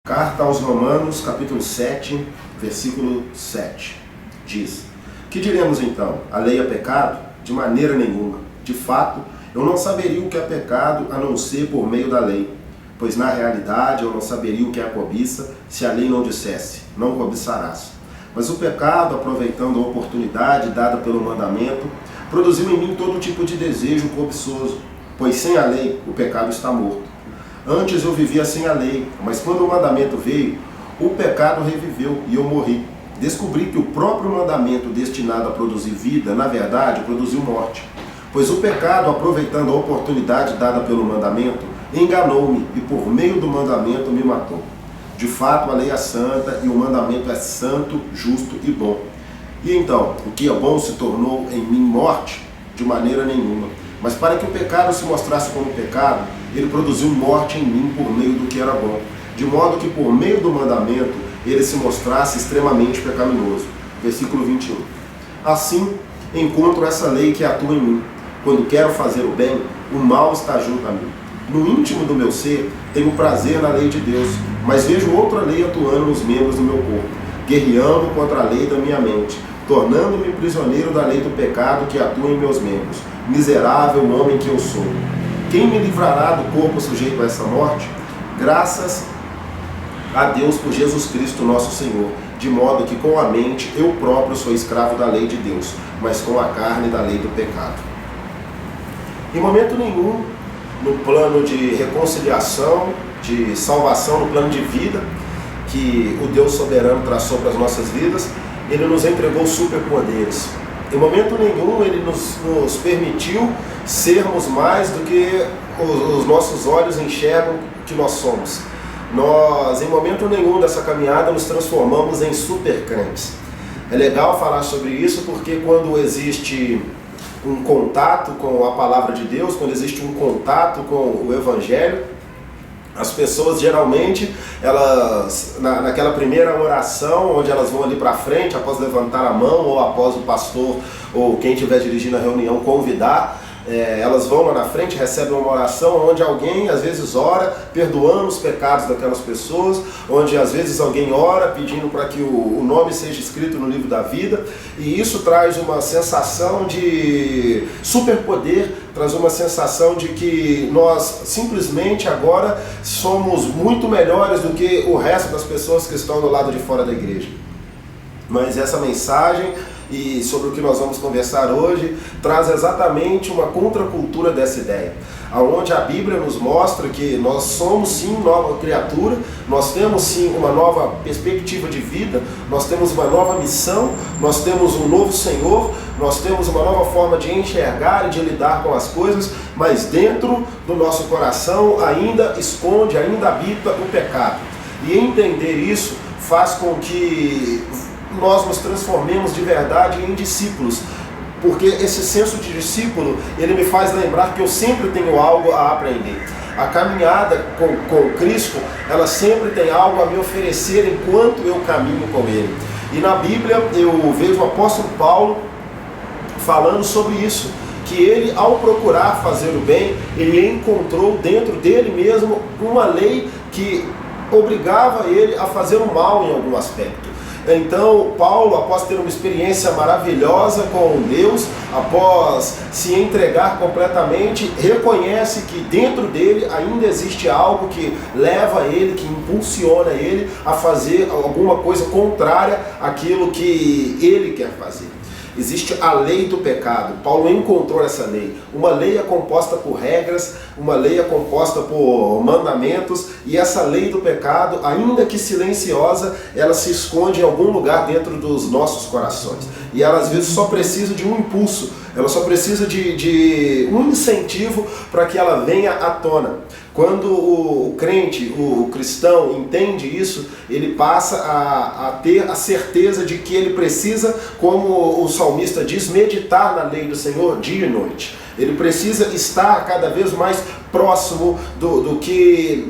Carta aos Romanos, capítulo 7, versículo 7, diz: Que diremos então? A lei é pecado? De maneira nenhuma. De fato, eu não saberia o que é pecado a não ser por meio da lei. Pois na realidade eu não saberia o que é a cobiça se a lei não dissesse: não cobiçarás. Mas o pecado, aproveitando a oportunidade dada pelo mandamento, produziu em mim todo tipo de desejo cobiçoso. Pois sem a lei o pecado está morto. Antes eu vivia sem a lei, mas quando o mandamento veio, o pecado reviveu e eu morri. Descobri que o próprio mandamento destinado a produzir vida, na verdade, produziu morte. Pois o pecado, aproveitando a oportunidade dada pelo mandamento, enganou-me e por meio do mandamento me matou. De fato, a lei é santa e o mandamento é santo, justo e bom. E então, o que é bom se tornou em mim morte? De maneira nenhuma. Mas para que o pecado se mostrasse como pecado, ele produziu morte em mim por meio do que era bom, de modo que por meio do mandamento ele se mostrasse extremamente pecaminoso. Versículo 21. Assim, encontro essa lei que atua em mim. Quando quero fazer o bem, o mal está junto a mim. No íntimo do meu ser, tenho prazer na lei de Deus, mas vejo outra lei atuando nos membros do meu corpo, guerreando contra a lei da minha mente, tornando-me prisioneiro da lei do pecado que atua em meus membros. Miserável homem que eu sou. Quem me livrará do corpo sujeito a essa morte? Graças a Deus por Jesus Cristo nosso Senhor, de modo que com a mente eu próprio sou escravo da lei de Deus, mas com a carne da lei do pecado. Em momento nenhum, no plano de reconciliação, de salvação, no plano de vida que o Deus soberano traçou para as nossas vidas, Ele nos entregou superpoderes. Em momento nenhum Ele nos permitiu sermos mais do que os nossos olhos enxergam que nós somos. Nós, em momento nenhum dessa caminhada, nos transformamos em supercrentes. É legal falar sobre isso porque quando existe um contato com a palavra de Deus, quando existe um contato com o Evangelho, as pessoas geralmente, elas naquela primeira oração, onde elas vão ali para frente, após levantar a mão, ou após o pastor, ou quem estiver dirigindo a reunião, convidar, elas vão lá na frente, recebem uma oração, onde alguém às vezes ora, perdoando os pecados daquelas pessoas, onde às vezes alguém ora, pedindo para que o nome seja escrito no livro da vida, e isso traz uma sensação de superpoder, traz uma sensação de que nós simplesmente agora somos muito melhores do que o resto das pessoas que estão do lado de fora da igreja. Mas essa mensagem e sobre o que nós vamos conversar hoje traz exatamente uma contracultura dessa ideia, aonde a Bíblia nos mostra que nós somos sim nova criatura, nós temos sim uma nova perspectiva de vida, nós temos uma nova missão, nós temos um novo Senhor, nós temos uma nova forma de enxergar e de lidar com as coisas, mas dentro do nosso coração ainda esconde, ainda habita o pecado. E entender isso faz com que nós nos transformemos de verdade em discípulos, porque esse senso de discípulo, ele me faz lembrar que eu sempre tenho algo a aprender. A caminhada com Cristo, ela sempre tem algo a me oferecer enquanto eu caminho com Ele. E na Bíblia eu vejo o apóstolo Paulo falando sobre isso, que ele, ao procurar fazer o bem, ele encontrou dentro dele mesmo uma lei que obrigava ele a fazer o mal em algum aspecto. Então, Paulo, após ter uma experiência maravilhosa com Deus, após se entregar completamente, reconhece que dentro dele ainda existe algo que leva ele, que impulsiona ele a fazer alguma coisa contrária àquilo que ele quer fazer. Existe a lei do pecado. Paulo encontrou essa lei. Uma lei é composta por regras, uma lei é composta por mandamentos, e essa lei do pecado, ainda que silenciosa, ela se esconde em algum lugar dentro dos nossos corações. E ela às vezes só precisa de um impulso, ela só precisa de um incentivo para que ela venha à tona. Quando o crente, o cristão, entende isso, ele passa a ter a certeza de que ele precisa, como o salmista diz, meditar na lei do Senhor dia e noite. Ele precisa estar cada vez mais próximo do que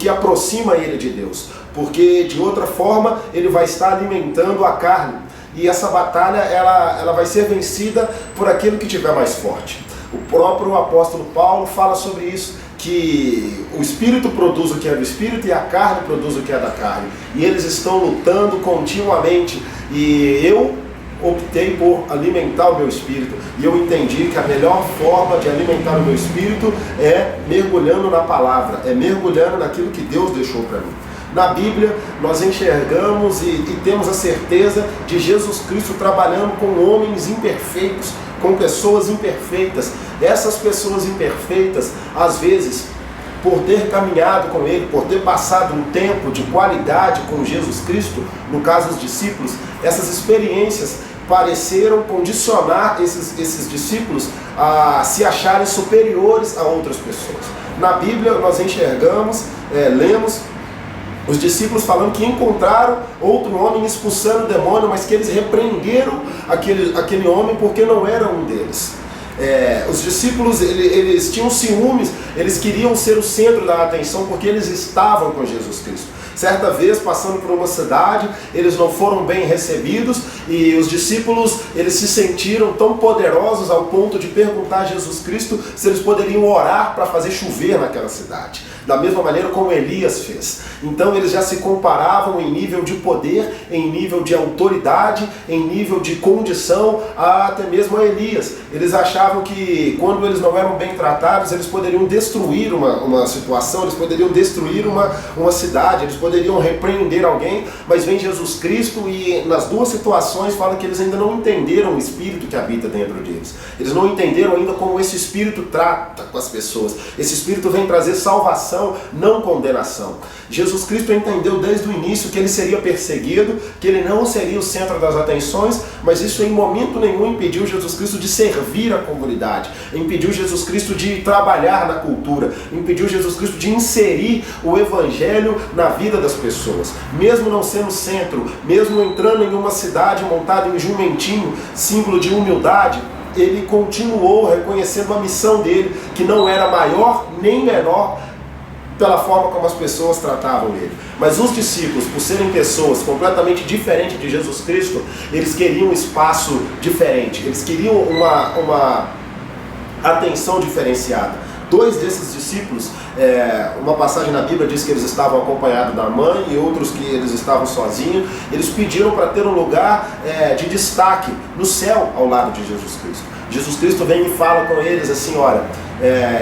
aproxima ele de Deus, porque de outra forma ele vai estar alimentando a carne, e essa batalha ela vai ser vencida por aquele que tiver mais forte. O próprio apóstolo Paulo fala sobre isso, que que o Espírito produz o que é do Espírito e a carne produz o que é da carne. E eles estão lutando continuamente. E eu optei por alimentar o meu espírito. E eu entendi que a melhor forma de alimentar o meu espírito é mergulhando na palavra, é mergulhando naquilo que Deus deixou para mim. Na Bíblia, nós enxergamos e temos a certeza de Jesus Cristo trabalhando com homens imperfeitos, com pessoas imperfeitas. Essas pessoas imperfeitas, às vezes, por ter caminhado com Ele, por ter passado um tempo de qualidade com Jesus Cristo, no caso os discípulos, essas experiências pareceram condicionar esses discípulos a se acharem superiores a outras pessoas. Na Bíblia, nós enxergamos, lemos, os discípulos falando que encontraram outro homem expulsando o demônio, mas que eles repreenderam aquele homem porque não era um deles. Os discípulos, eles tinham ciúmes, eles queriam ser o centro da atenção porque eles estavam com Jesus Cristo. Certa vez, passando por uma cidade, eles não foram bem recebidos e os discípulos, eles se sentiram tão poderosos ao ponto de perguntar a Jesus Cristo se eles poderiam orar para fazer chover naquela cidade. Da mesma maneira como Elias fez. Então eles já se comparavam em nível de poder, em nível de autoridade, em nível de condição, até mesmo a Elias. Eles achavam que quando eles não eram bem tratados, eles poderiam destruir uma situação, eles poderiam destruir uma cidade, eles poderiam repreender alguém, mas vem Jesus Cristo e nas duas situações fala que eles ainda não entenderam o Espírito que habita dentro deles. Eles não entenderam ainda como esse Espírito trata com as pessoas. Esse Espírito vem trazer salvação, não condenação. Jesus Cristo entendeu desde o início que ele seria perseguido, que ele não seria o centro das atenções, mas isso em momento nenhum impediu Jesus Cristo de servir a comunidade, impediu Jesus Cristo de trabalhar na cultura, impediu Jesus Cristo de inserir o Evangelho na vida das pessoas. Mesmo não sendo centro, mesmo entrando em uma cidade montada em jumentinho, símbolo de humildade, ele continuou reconhecendo a missão dele, que não era maior nem menor pela forma como as pessoas tratavam ele. Mas os discípulos, por serem pessoas completamente diferentes de Jesus Cristo, eles queriam um espaço diferente, eles queriam uma atenção diferenciada. Dois desses discípulos, uma passagem na Bíblia diz que eles estavam acompanhados da mãe e outros que eles estavam sozinhos. Eles pediram para ter um lugar de destaque no céu ao lado de Jesus Cristo. Jesus Cristo vem e fala com eles assim, olha,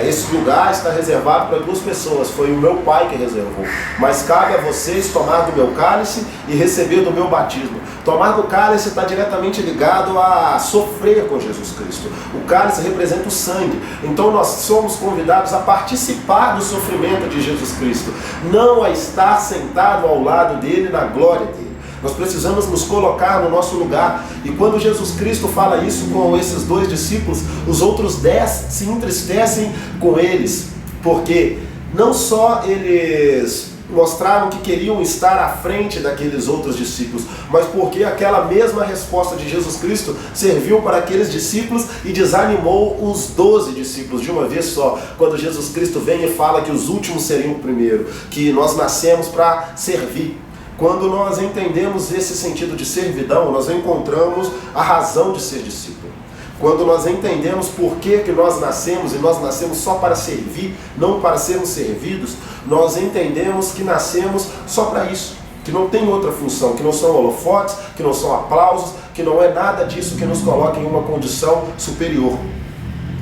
esse lugar está reservado para duas pessoas, foi o meu Pai que reservou, mas cabe a vocês tomar do meu cálice e receber do meu batismo. Tomar do cálice está diretamente ligado a sofrer com Jesus Cristo. O cálice representa o sangue, então nós somos convidados a participar do sofrimento de Jesus Cristo, não a estar sentado ao lado dele na glória dele. Nós precisamos nos colocar no nosso lugar. E quando Jesus Cristo fala isso com esses dois discípulos, os outros 10 se entristecem com eles. Porque não só eles mostraram que queriam estar à frente daqueles outros discípulos, mas porque aquela mesma resposta de Jesus Cristo serviu para aqueles discípulos e desanimou os 12 discípulos de uma vez só. Quando Jesus Cristo vem e fala que os últimos seriam o primeiro, que nós nascemos para servir. Quando nós entendemos esse sentido de servidão, nós encontramos a razão de ser discípulo. Quando nós entendemos por que nós nascemos, e nós nascemos só para servir, não para sermos servidos, nós entendemos que nascemos só para isso, que não tem outra função, que não são holofotes, que não são aplausos, que não é nada disso que nos coloca em uma condição superior.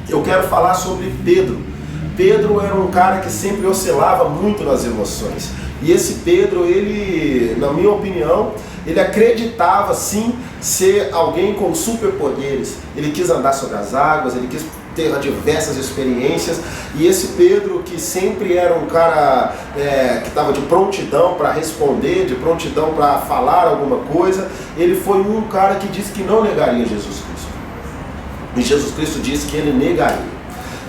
Eu quero falar sobre Pedro. Pedro era um cara que sempre oscilava muito nas emoções. E esse Pedro, ele, na minha opinião, ele acreditava sim ser alguém com superpoderes. Ele quis andar sobre as águas, ele quis ter diversas experiências. E esse Pedro, que sempre era um cara que estava de prontidão para responder, de prontidão para falar alguma coisa, ele foi um cara que disse que não negaria Jesus Cristo. E Jesus Cristo disse que ele negaria.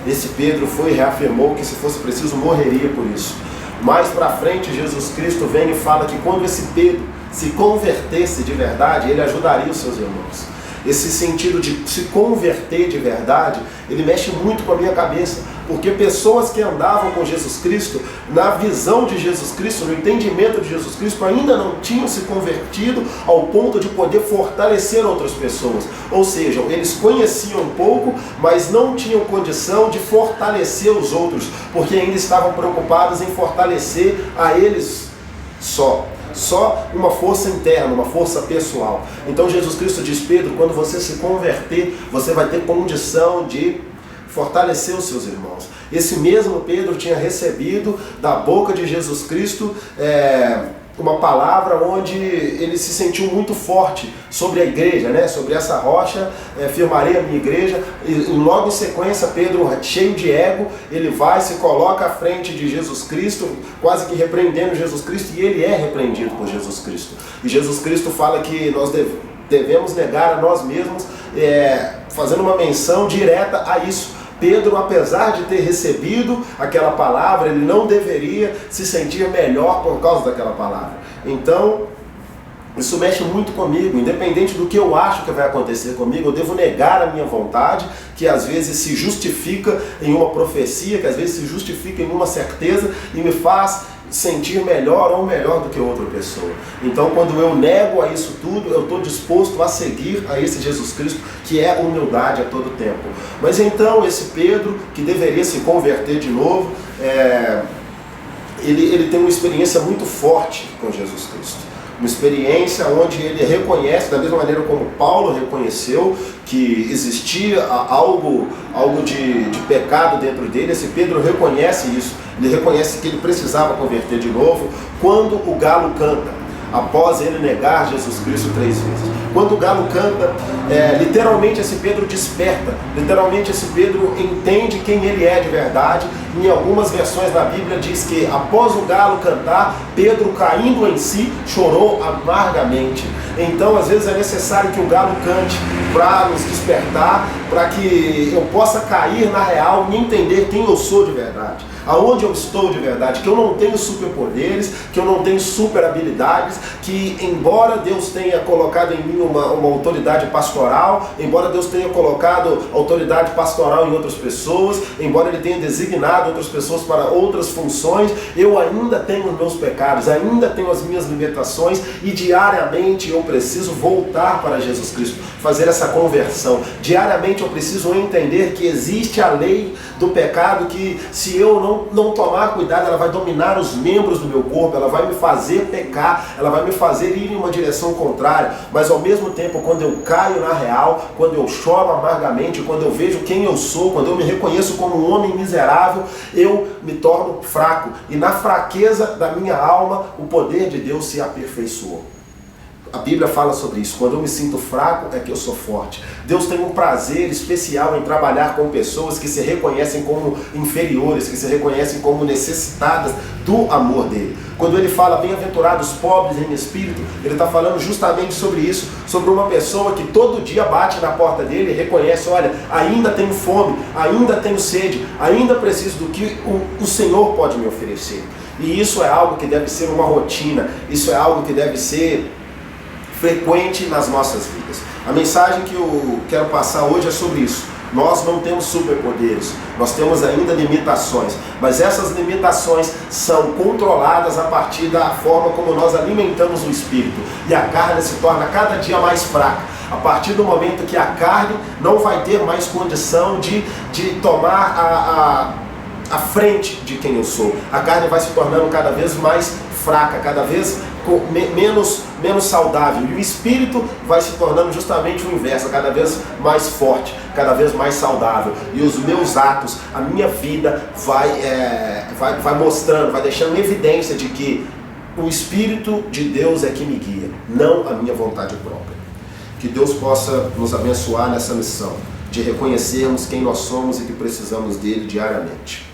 Esse Pedro foi e reafirmou que se fosse preciso morreria por isso. Mais para frente, Jesus Cristo vem e fala que quando esse Pedro se convertesse de verdade, ele ajudaria os seus irmãos. Esse sentido de se converter de verdade, ele mexe muito com a minha cabeça, Porque pessoas que andavam com Jesus Cristo, na visão de Jesus Cristo, no entendimento de Jesus Cristo, ainda não tinham se convertido ao ponto de poder fortalecer outras pessoas. Ou seja, eles conheciam um pouco, mas não tinham condição de fortalecer os outros, porque ainda estavam preocupados em fortalecer a eles só uma força interna, uma força pessoal. Então Jesus Cristo diz: Pedro, quando você se converter, você vai ter condição de fortalecer os seus irmãos. Esse mesmo Pedro tinha recebido da boca de Jesus Cristo uma palavra onde ele se sentiu muito forte sobre a igreja, né? Sobre essa rocha firmarei a minha igreja. E logo em sequência, Pedro, cheio de ego, ele vai, se coloca à frente de Jesus Cristo, quase que repreendendo Jesus Cristo, e ele é repreendido por Jesus Cristo. E Jesus Cristo fala que nós devemos negar a nós mesmos, fazendo uma menção direta a isso. Pedro, apesar de ter recebido aquela palavra, ele não deveria se sentir melhor por causa daquela palavra. Então, isso mexe muito comigo. Independente do que eu acho que vai acontecer comigo, eu devo negar a minha vontade, que às vezes se justifica em uma profecia, que às vezes se justifica em uma certeza e me faz sentir melhor ou melhor do que outra pessoa. Então, quando eu nego a isso tudo, eu estou disposto a seguir a esse Jesus Cristo, que é humildade a todo tempo. Mas então, esse Pedro, que deveria se converter de novo, ele tem uma experiência muito forte com Jesus Cristo. Uma experiência onde ele reconhece, da mesma maneira como Paulo reconheceu que existia algo de pecado dentro dele, esse Pedro reconhece isso. Ele reconhece que ele precisava converter de novo quando o galo canta, após ele negar Jesus Cristo 3 vezes. Quando o galo canta, literalmente esse Pedro desperta, literalmente esse Pedro entende quem ele é de verdade. Em algumas versões da Bíblia diz que após o galo cantar, Pedro, caindo em si, chorou amargamente. Então, às vezes é necessário que o galo cante para nos despertar, para que eu possa cair na real e entender quem eu sou de verdade, aonde eu estou de verdade, que eu não tenho superpoderes, que eu não tenho super habilidades, que embora Deus tenha colocado em mim uma autoridade pastoral, embora Deus tenha colocado autoridade pastoral em outras pessoas, embora Ele tenha designado outras pessoas para outras funções, eu ainda tenho os meus pecados, ainda tenho as minhas limitações, e diariamente eu preciso voltar para Jesus Cristo, fazer essa conversão. Diariamente eu preciso entender que existe a lei do pecado, que se eu não tomar cuidado, ela vai dominar os membros do meu corpo, ela vai me fazer pecar, ela vai me fazer ir em uma direção contrária. Mas ao mesmo tempo, quando eu caio na real, quando eu choro amargamente, quando eu vejo quem eu sou, quando eu me reconheço como um homem miserável, eu me torno fraco, e na fraqueza da minha alma o poder de Deus se aperfeiçoou. A Bíblia fala sobre isso. Quando eu me sinto fraco, é que eu sou forte. Deus tem um prazer especial em trabalhar com pessoas que se reconhecem como inferiores, que se reconhecem como necessitadas do amor dele. Quando ele fala bem-aventurados pobres em espírito, ele está falando justamente sobre isso, sobre uma pessoa que todo dia bate na porta dele e reconhece: olha, ainda tenho fome, ainda tenho sede, ainda preciso do que o Senhor pode me oferecer. E isso é algo que deve ser uma rotina, isso é algo que deve ser frequente nas nossas vidas. A mensagem que eu quero passar hoje é sobre isso. Nós não temos superpoderes, nós temos ainda limitações, mas essas limitações são controladas a partir da forma como nós alimentamos o espírito, e a carne se torna cada dia mais fraca. A partir do momento que a carne não vai ter mais condição de tomar a frente de quem eu sou, a carne vai se tornando cada vez mais fraca, cada vez menos saudável, e o espírito vai se tornando justamente o inverso, cada vez mais forte, cada vez mais saudável, e os meus atos, a minha vida vai mostrando, vai deixando evidência de que o Espírito de Deus é que me guia, não a minha vontade própria. Que Deus possa nos abençoar nessa missão de reconhecermos quem nós somos e que precisamos dele diariamente.